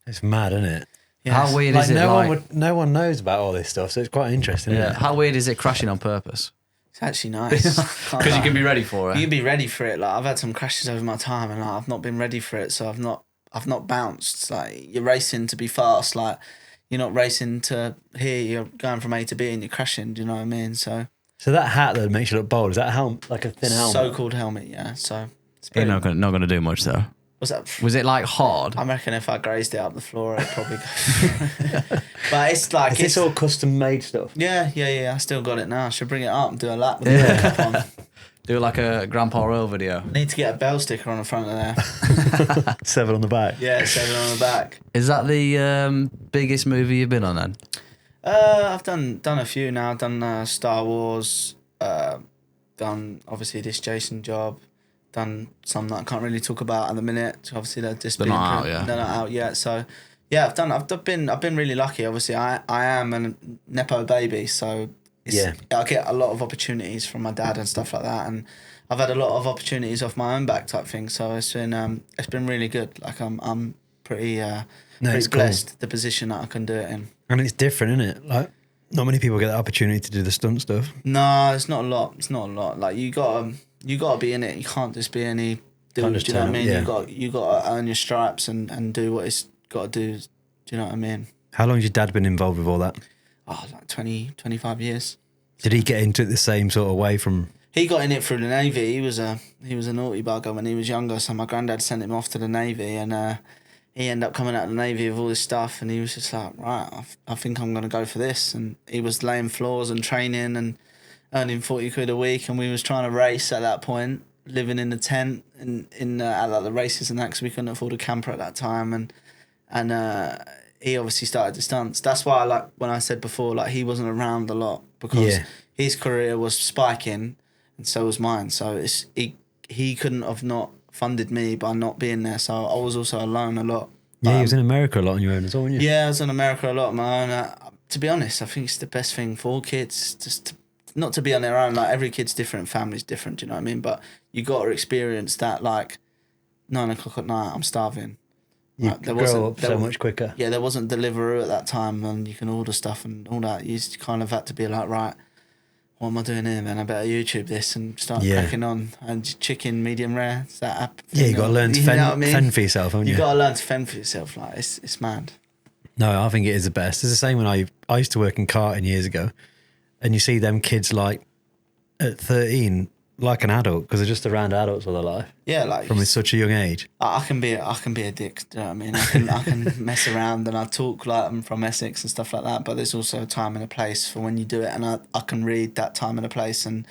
It's mad, isn't it? Yes. How weird is it? No one knows about all this stuff, so it's quite interesting. Yeah. Isn't it? How weird is it crashing on purpose? It's actually nice. Because you can be ready for it. You can be ready for it. Like I've had some crashes over my time, and like, I've not been ready for it, so I've not bounced. Like you're racing to be fast. Like you're not racing to here. You're going from A to B, and you're crashing. Do you know what I mean? So So that hat that makes you look bold, is that like a thin helmet? so-called helmet. Yeah. So it's You're pretty, not gonna do much though. was that? Was it like hard? I reckon if I grazed it up the floor, I'd probably go. But it's like Is this all custom made stuff? yeah. I still got it now. I should bring it up and do a lap with the cup on. Do like a Grandpa Royal video. Need to get a bell sticker on the front of there. 7 on the back. Yeah, 7 on the back. Is that the biggest movie you've been on then? I've done a few now. I've done Star Wars. Done obviously this Jason job. Done some that I can't really talk about at the minute. Obviously they're just They're not out, yeah. They're not out yet. So yeah, I've been really lucky. Obviously I am a nepo baby, so I get a lot of opportunities from my dad and stuff like that, and I've had a lot of opportunities off my own back type thing. So it's been really good. Like I'm pretty it's cool. blessed the position that I can do it in. And it's different, isn't it? Like, not many people get the opportunity to do the stunt stuff. No, it's not a lot. It's not a lot. Like you gotta be in it. You can't just be any dude. Can't Do just you know what I turn mean? up, You got to earn your stripes and do what it's got to do. Do you know what I mean? How long has your dad been involved with all that? Oh, like 20, 25 years. Did he get into it the same sort of way from... He got in it through the Navy. He was a naughty bugger when he was younger. So my granddad sent him off to the Navy, and he ended up coming out of the Navy with all this stuff. And he was just like, right, I think I'm gonna go for this. And he was laying floors and training and earning 40 quid a week. And we was trying to race at that point, living in the tent in at like the races and that, because we couldn't afford a camper at that time. And he obviously started the stunts. That's why, like when I said before, like he wasn't around a lot because his career was spiking, and so was mine. So he couldn't have not funded me by not being there. So I was also alone a lot. Yeah, he was in America a lot on your own as well, weren't you? Yeah, I was in America a lot on my own. To be honest, I think it's the best thing for kids, just not to be on their own. Like every kid's different, family's different. Do you know what I mean? But you got to experience that. Like 9 o'clock at night, I'm starving. You grow up so much quicker. Yeah, there wasn't Deliveroo at that time, and you can order stuff and all that. You just kind of had to be like, right, what am I doing here, man? I better YouTube this and start cracking on. And chicken, medium rare, is that app? Yeah, you got to learn to fend for yourself, haven't you? You got to learn to fend for yourself. Like it's mad. No, I think it is the best. It's the same when I used to work in karting years ago, and you see them kids like at 13 like an adult because they're just around adults all their life. Yeah, like from such a young age. I can be a dick. Do you know what I mean? I can mess around and I talk like I'm from Essex and stuff like that. But there's also a time and a place for when you do it, and I can read that time and a place. And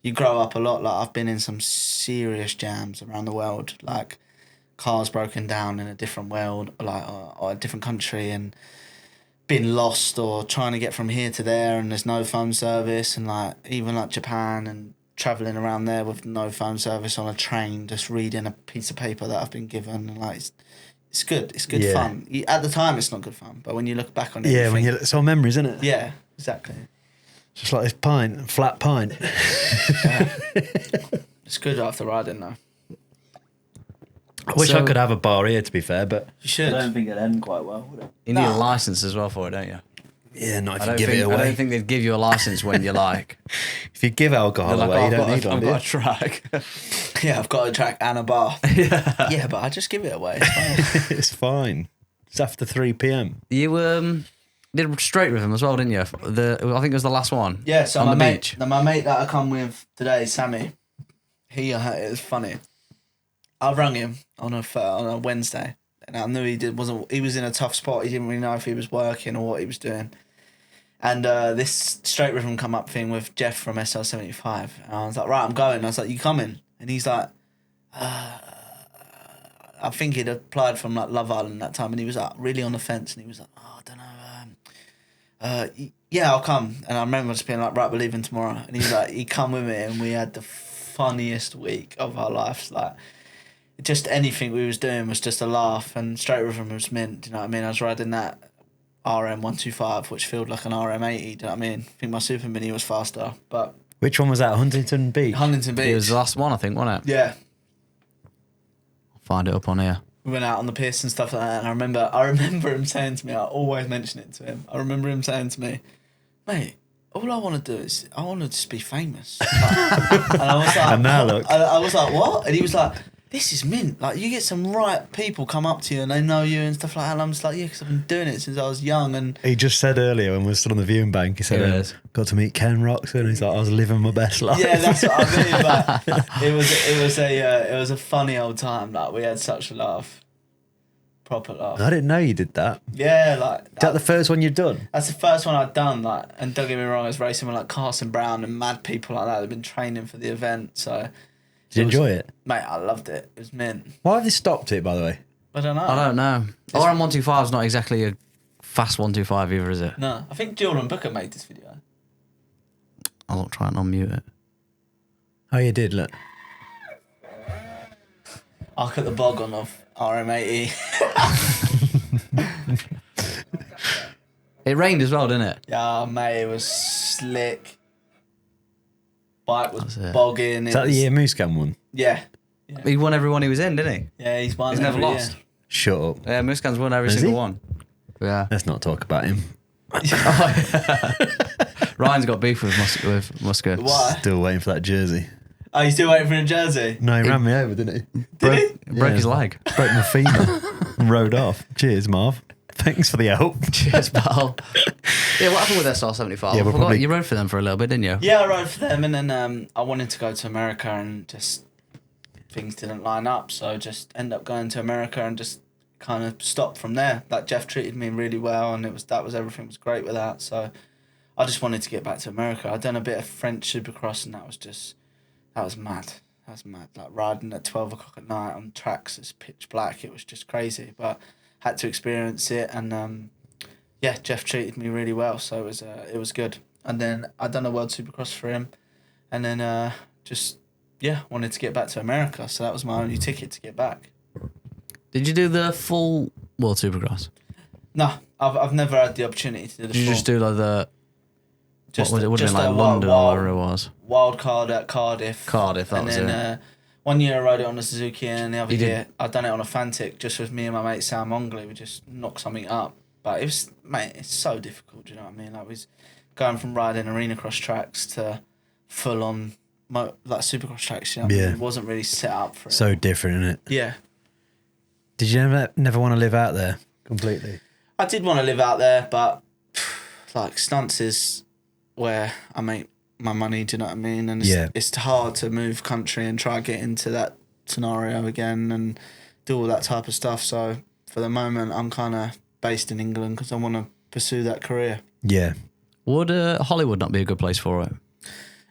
you grow up a lot. Like I've been in some serious jams around the world, like cars broken down in a different world, like or a different country, and been lost or trying to get from here to there, and there's no phone service, and like even like Japan and travelling around there with no phone service on a train, just reading a piece of paper that I've been given. And like, it's good. It's good fun. At the time, it's not good fun, but when you look back on it, Yeah, it's all memories, isn't it? Yeah, exactly. Just like this flat pint. It's good after riding though. I wish I could have a bar here, to be fair, but You should. I don't think it'd end quite well, would it? You need a license as well for it, don't you? Yeah, not if I you don't give think, it away. I don't think they'd give you a license when you're like, If you give alcohol like, away, you I've don't got, need one, I've do you? got a track. Yeah, I've got a track and a bar. Yeah, but I just give it away. It's fine. It's fine. It's after 3 p.m. You did straight rhythm as well, didn't you? I think it was the last one. Yeah, so on my the mate, beach. my mate that I come with today, Sammy, it was funny. I rang him on a Wednesday, and I knew he was in a tough spot. He didn't really know if he was working or what he was doing. And this straight rhythm come up thing with Jeff from SL75, and I was like, right, I'm going. I was like, you coming? And he's like, I think he'd applied from like Love Island that time, and he was like really on the fence, and he was like, oh, I don't know, yeah, I'll come. And I remember just being like, right, we're leaving tomorrow. And he's like, he come with me, and we had the funniest week of our lives. Like, just anything we was doing was just a laugh, and straight rhythm was mint. Do you know what I mean? I was riding that RM125, which felt like an RM80. Do you know what I mean? I think my Super Mini was faster, but Which one was that? Huntington Beach? Huntington Beach. It was the last one, I think, wasn't it? Yeah. I'll find it up on here. We went out on the piss and stuff like that, and I remember him saying to me, I always mention it to him. I remember him saying to me, mate, all I want to do is I want to just be famous. And I was like, And now look. I was like, what? And he was like, this is mint. Like, you get some right people come up to you and they know you and stuff like that. And I'm just like, yeah, because I've been doing it since I was young. And He just said earlier when we were stood on the viewing bank, he said, Here it is. got to meet Ken Roxon. And he's like, I was living my best life. yeah, that's what I mean. Like, it was a funny old time. Like, we had such a laugh, proper laugh. I didn't know you did that. Yeah, like Is that the first one you've done? that's the first one I'd done. Like, and don't get me wrong, I was racing with like Carson Brown and mad people like that. They've been training for the event, so Did you enjoy it? mate, I loved it. It was mint. Why have they stopped it, by the way? I don't know. I don't know. RM125 is not exactly a fast 125 either, is it? No, I think Jordan Booker made this video. I'll try and unmute it. Oh, you did, look. I'll cut the bog on of RM80. It rained as well, didn't it? Yeah, mate, it was slick. Bike was That's it. bogging. Is that the year Moose Cam won? Yeah. He won every one he was in, didn't he? Yeah, he's won. He's never every lost. year. Shut up. Yeah, Muscan's won every Has single he? one. Yeah. Let's not talk about him. Ryan's got beef with Muscat. Why? Still waiting for that jersey. Oh, you still waiting for a jersey? No, he ran me over, didn't he? Did he? Broke his leg. Broke my femur and rode off. Cheers, Marv. Thanks for the help. Cheers, pal. Yeah, what happened with SR75? Yeah, I we'll forgot probably- you rode for them for a little bit, didn't you? Yeah, I rode for them, and then I wanted to go to America, and just things didn't line up, so just ended up going to America and just kind of stopped from there. Like, Jeff treated me really well, and everything was great with that. So I just wanted to get back to America. I'd done a bit of French Supercross, and that was mad. That was mad. Like, riding at 12 o'clock at night on tracks, it's pitch black. It was just crazy, but had to experience it, and yeah, Jeff treated me really well, so it was good. And then I done a World Supercross for him, and then wanted to get back to America, so that was my only ticket to get back. Did you do the full World Supercross? No, I've never had the opportunity to do the Did you full. just do like the... Just what was it? It would have just been like a London or whatever it was. wild card at Cardiff. Cardiff, that and was then, it. one year I rode it on a Suzuki, and the other You did- year I done it on a Fantic, just with me and my mate Sam Mongley. We just knocked something up, but it was, mate, it's so difficult. Do you know what I mean? Like, we was going from riding arena cross tracks to full on like Supercross tracks. You know what I mean? Yeah. It wasn't really set up for it. So different, isn't it? Yeah, Did you never want to live out there completely? I did want to live out there, but like, stunts is where I make my money. Do you know what I mean? And it's hard to move country and try to get into that scenario again and do all that type of stuff. So for the moment, I'm kind of based in England because I want to pursue that career. Yeah. Would Hollywood not be a good place for it?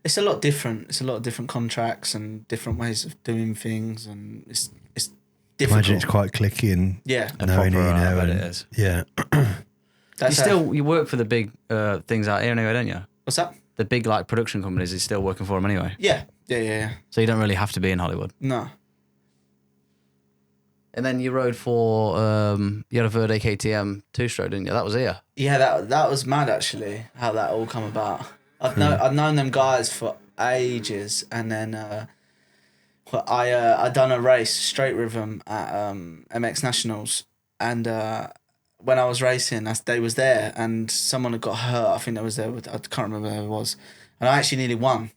It's a lot different. It's a lot of different contracts and different ways of doing things, and it's difficult. Imagine it's quite clicky and Yeah, knowing who you proper, know. I bet And, it is. Yeah. that's You work for the big things out here anyway, don't you? what's that? The big like production companies, you're still working for them anyway. Yeah, Yeah. So you don't really have to be in Hollywood. No. And then you rode for you had a Verde KTM 2-stroke, didn't you? That was here. Yeah, that was mad actually. How that all come about. I'd known them guys for ages, and then I done a race straight with them at MX Nationals, and when I was racing, they was there, and someone had got hurt. I think they was there. I can't remember who it was, and I actually nearly won,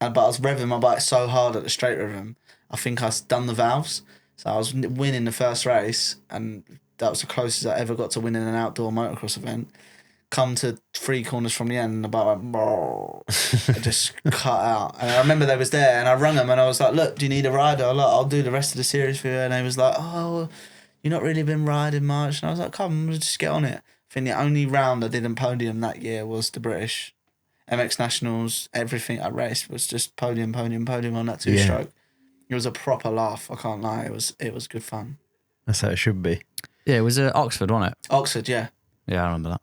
but I was revving my bike so hard at the straight with them. I think I done the valves, so I was winning the first race, and that was the closest I ever got to winning an outdoor motocross event. Come to 3 corners from the end, and the bike went, it just cut out. And I remember they was there, and I rung them, and I was like, "Look, do you need a rider? I'll do the rest of the series for you." And they was like, "Oh, you've not really been riding much." And I was like, "Come, we'll just get on it." I think the only round I didn't podium that year was the British MX Nationals. Everything I raced was just podium on that 2-stroke. It was a proper laugh. I can't lie. It was good fun. That's how it should be. Yeah, it was Oxford, wasn't it? Oxford, yeah. Yeah, I remember that.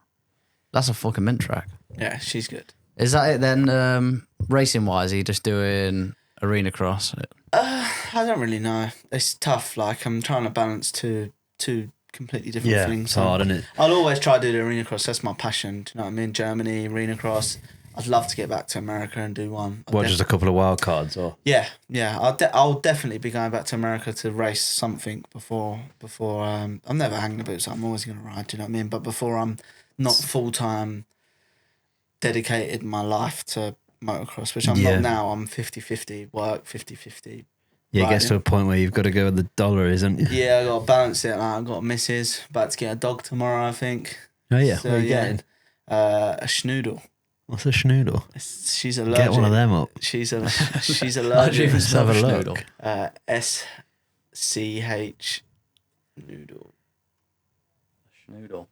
That's a fucking mint track. Yeah, she's good. Is that it then? Racing wise, are you just doing arena cross? I don't really know. It's tough. Like, I'm trying to balance two completely different things. It's hard, isn't it? I'll always try to do the arena cross. That's my passion. Do you know what I mean? Germany, arena cross. I'd love to get back to America and do one. Just a couple of wild cards, or? Yeah. I'll definitely be going back to America to race something before. I'm never hanging the boots. I'm always going to ride. Do you know what I mean? But before I'm not full time dedicated my life to motocross, which I'm not now. I'm 50-50 work, 50-50. Yeah, it gets to a point where you've got to go where the dollar is, isn't it? Yeah, I got to balance it. Like, I've got a missus, about to get a dog tomorrow, I think. Oh yeah, So, what are you getting? A schnoodle. What's a schnoodle? She's allergic. Get one of them up. She's allergic. Let's have a look. SCH noodle. Schnoodle.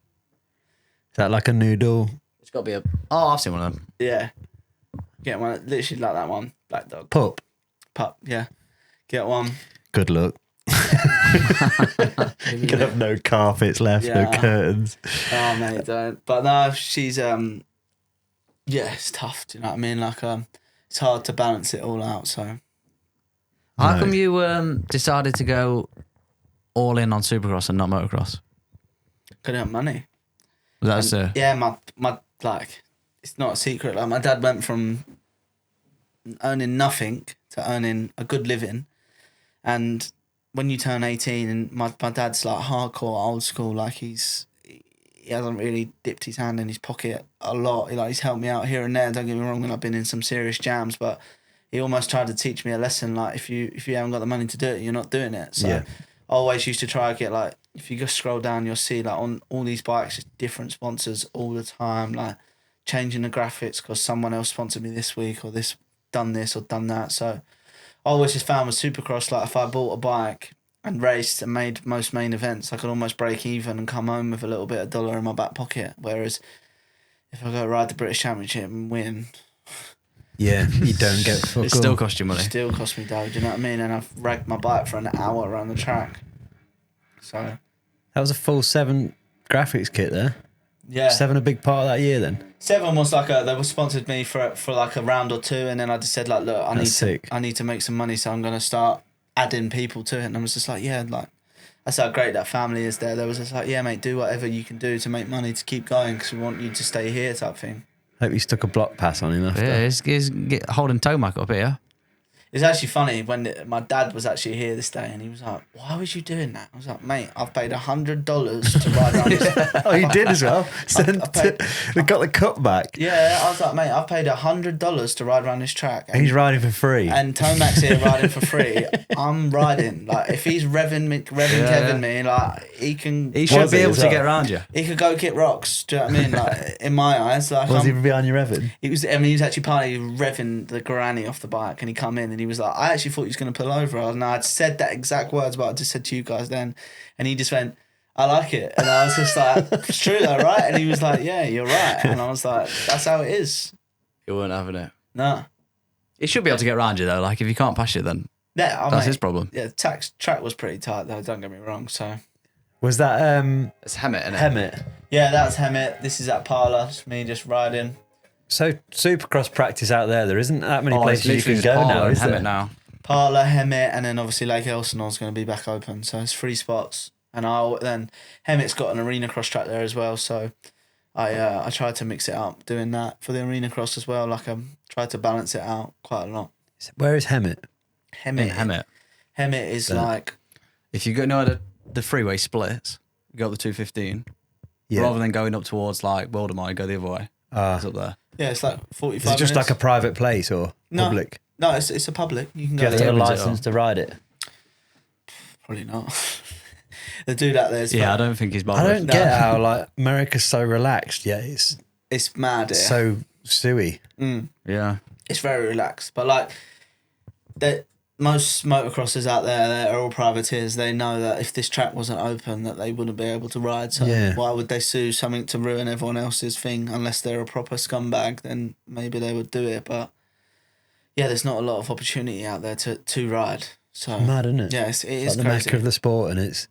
Is that like a noodle? It's got to be a... Oh, I've seen one of them. Yeah. Get one, literally like that one. Black dog. Pup. Yeah. Get one. Good luck. You can have no carpets left, no curtains. Oh, mate, don't. But no, she's... it's tough, do you know what I mean? Like, it's hard to balance it all out, so... How come you decided to go all in on Supercross and not motocross? Couldn't have money. That's Yeah, my like, it's not a secret. Like, my dad went from earning nothing to earning a good living, and when you turn 18, and my dad's like hardcore old school, like he hasn't really dipped his hand in his pocket a lot. He's helped me out here and there. Don't get me wrong, when I've been in some serious jams, but he almost tried to teach me a lesson. Like, if you haven't got the money to do it, you're not doing it. So I always used to try to get, like, if you just scroll down, you'll see, like, on all these bikes, just different sponsors all the time, like changing the graphics because someone else sponsored me this week, or done this or done that. So I always just found with Supercross, like, if I bought a bike and raced and made most main events, I could almost break even and come home with a little bit of dollar in my back pocket. Whereas if I go ride the British Championship and win... Yeah, you don't get fuck It still cost you money. It still cost me dough, do you know what I mean? And I've ragged my bike for an hour around the track. So... That was a full 7 graphics kit there. Yeah. 7 a big part of that year then? 7 was like they were sponsored me for like a round or two, and then I just said, like, look, I need to make some money, so I'm going to start adding people to it. And I was just like, yeah, like, that's how great that family is there. They was just like, yeah, mate, do whatever you can do to make money to keep going, because we want you to stay here type thing. Hope you stuck a block pass on him after. Yeah, he's holding Tomac up here. It's actually funny when my dad was actually here this day, and he was like, "Why was you doing that?" I was like, "Mate, I've paid $100 to ride around this." Oh, you did as well? We got the cut back. Yeah, I was like, "Mate, I've paid $100 to ride around this track." And he's riding for free. And Tomac's here riding for free. I'm riding. Like, if he's revving Kevin me, like, he should be able to get around you. He could go kick rocks. Do you know what I mean? Like, in my eyes, like, was he behind your revving? He was actually partly revving the granny off the bike, and he come in and he was like, I actually thought he was going to pull over. And I'd said that exact words, but I just said to you guys then. And he just went, I like it. And I was just like, it's true though, right? And he was like, yeah, you're right. And I was like, that's how it is. You weren't having it. No. He should be able to get around you though. Like, if you can't pass you, then that's his problem. Yeah, the track was pretty tight though, don't get me wrong. So was that it's Hemet, isn't it? Hemet? Yeah, that's Hemet. This is at Parla. It's me just riding. So Supercross practice out there. There isn't that many Oh, it's places you literally can just go Parlour now, and is there? Hemet now. Parlour, Hemet, and then obviously Lake Elsinore's going to be back open. So it's 3 spots. And then Hemet's got an arena cross track there as well. So I tried to mix it up doing that for the arena cross as well. Like I tried to balance it out quite a lot. Where is Hemet? In Hemet. Hemet is like... If you go know the freeway splits, you go up the 215, Yeah. rather than going up towards like Wildemar, you go the other way. It's up there. Yeah, it's like 45 Is it just minutes. like a private place or public? No, it's a public. You can Do go you have to there. have a opens it license up. to ride it? Probably not. The dude out there's Yeah, I don't think he's I bothered. don't get how like America's so relaxed. Yeah, it's mad here. so suey. Yeah. It's very relaxed. But like most motocrossers out there that are all privateers, they know that if this track wasn't open that they wouldn't be able to ride. So Yeah. why would they sue something to ruin everyone else's thing unless they're a proper scumbag, then maybe they would do it. But yeah, there's not a lot of opportunity out there to ride. So Mad, isn't it? yeah, it is It's like the crazy. mecca of the sport, and It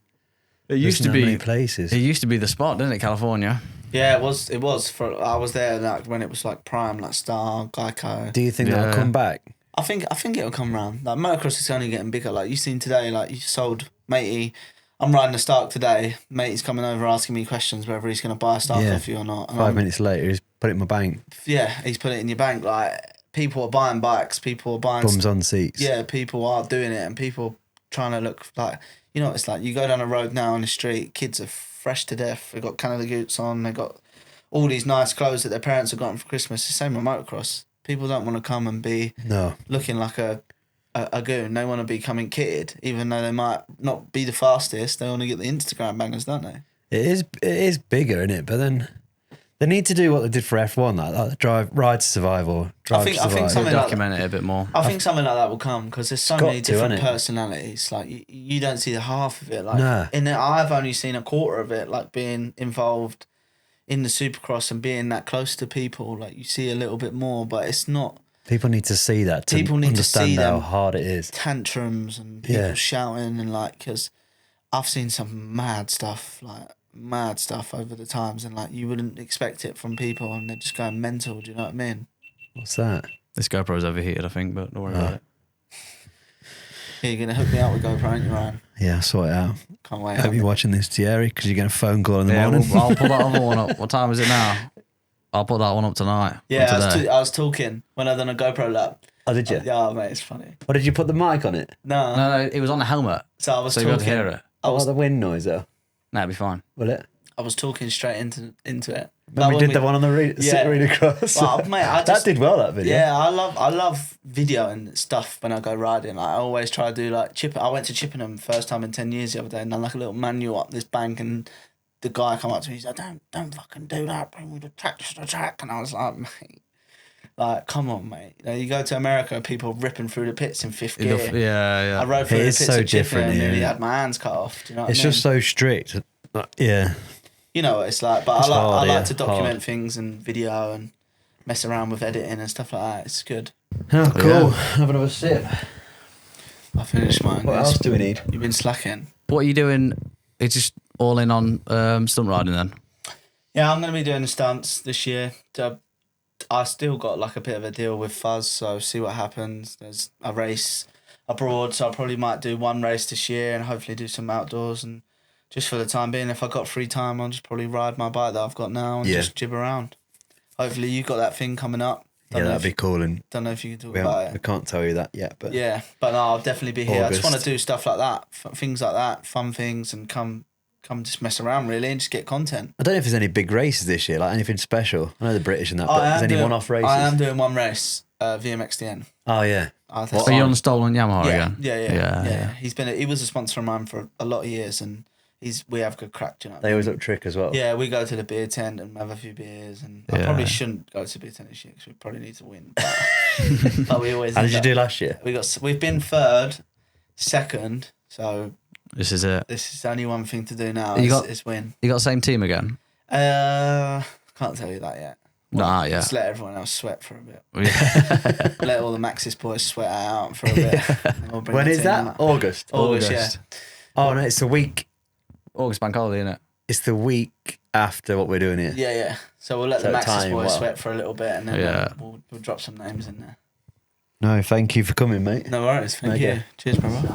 used to there's not be many places. It used to be the spot, didn't it, California? Yeah, it was for I was there like when it was like prime, like Star, Geico. Do you think that'll Yeah. come back? I think it'll come round. Like motocross is only getting bigger. Like you seen today, like you sold matey. I'm riding a Stark today. Matey's coming over asking me questions whether he's going to buy a Stark Yeah. off you or not. And 5 minutes later, he's put it in my bank. Yeah, he's put it in your bank. Like people are buying bikes. People are buying. Bums on seats. Yeah, people are doing it, and people trying to look like what it's like. You go down a road now on the street, kids are fresh to death. They got Canada Goats on. They got all these nice clothes that their parents have gotten for Christmas. It's the same with motocross. People don't want to come and be No. looking like a goon. They want to be coming kitted, even though they might not be the fastest. They want to get the Instagram bangers, don't they? It is bigger, isn't it? But then they need to do what they did for F1, like ride to survive or drive think to survive. something like Document it a bit more. I think something like that will come because there's so It's got many to, different hasn't it? personalities. Like you don't see the half of it. Like Nah. in it, I've only seen a quarter of it. Like being involved in the Supercross and being that close to people. Like you see a little bit more, but it's not People need to see that to People need to understand see how them. hard it is. tantrums and people Yeah. shouting and like because I've seen some mad stuff over the times and like you wouldn't expect it from people and they're just going mental. Do you know what I mean? What's that? This GoPro's overheated, I think, but don't worry about it. Yeah, you're gonna hook me up with GoPro, aren't you, Ryan? Yeah, I'll sort it out. Can't wait. I hope you're watching this, Thierry, because you're getting a phone call in the Yeah, morning. I'll pull that other one up. What time is it now? I'll put that one up tonight. Yeah, Or today. I was talking when I done a GoPro lap. Oh, did you? Yeah, mate, it's funny. Or did you put the mic on it? No, No, it was on the helmet, so I was so you got talking. to hear it. I was the wind noise, though. That'd be fine. Will it? I was talking straight into it. When we when did the one on the Yeah. read across. Well, mate, I that just- did well, that video. Yeah, I love videoing stuff when I go riding. Like, I always try to do like I went to Chippenham first time in 10 years the other day and done like a little manual up this bank and the guy come up to me, he's like, don't fucking do that, bring me the track. And I was like, mate, like, come on, mate. You go to America, people ripping through the pits in fifth gear. Yeah. I rode through It the is pits so of Chippenham different and nearly here. had my hands cut off. Do you know what It's I mean? just so strict. Yeah. You know what it's like, but It's I hard, like yeah, to document hard. things and video and mess around with editing and stuff like that. It's good. Oh, cool. Yeah. Have another sip. I finished mine. What else do we need? You've been slacking. What are you doing? It's just all in on stunt riding then? Yeah, I'm going to be doing the stunts this year. I still got like a bit of a deal with Fuzz, so see what happens. There's a race abroad, so I probably might do one race this year and hopefully do some outdoors. And just for the time being, if I got free time, I'll just probably ride my bike that I've got now and Yeah. just jib around. Hopefully you've got that thing coming up. Yeah, that'd be cool. And Don't know if you can talk we about I it. can't tell you that yet, but Yeah, but no, I'll definitely be here. I just want to August. do stuff like that, things like that, fun things, and come just mess around really and just get content. I don't know if there's any big races this year, like anything special. I know the British and that, but I is am any doing- one-off races? I am doing one race, VMXDN. Oh, yeah. I What, Are you on the stolen Yamaha again? Yeah. He was a sponsor of mine for a lot of years, and we have good crack. Do you know? They always look trick as well. Yeah, we go to the beer tent and have a few beers, and I Yeah. probably shouldn't go to the beer tent this year because we probably need to win. But, but we always. How did end you up- do last year? We've been third, second, so This is it. this is only one thing to do now. You Is, got- is win. You got the same team again? Can't tell you that yet. Nah, yeah. Just let everyone else sweat for a bit. Yeah. Let all the Maxis boys sweat out for a bit. and we'll bring When the is team that? out. August. August, yeah. August. Oh, no, it's the week. August bank holiday, isn't it? It's the week after what we're doing here. Yeah. So we'll let So the Maxis time, boys well. sweat for a little bit, and then Yeah. we'll drop some names in there. No, thank you for coming, mate. No worries. Thank Okay. you. Cheers, brother.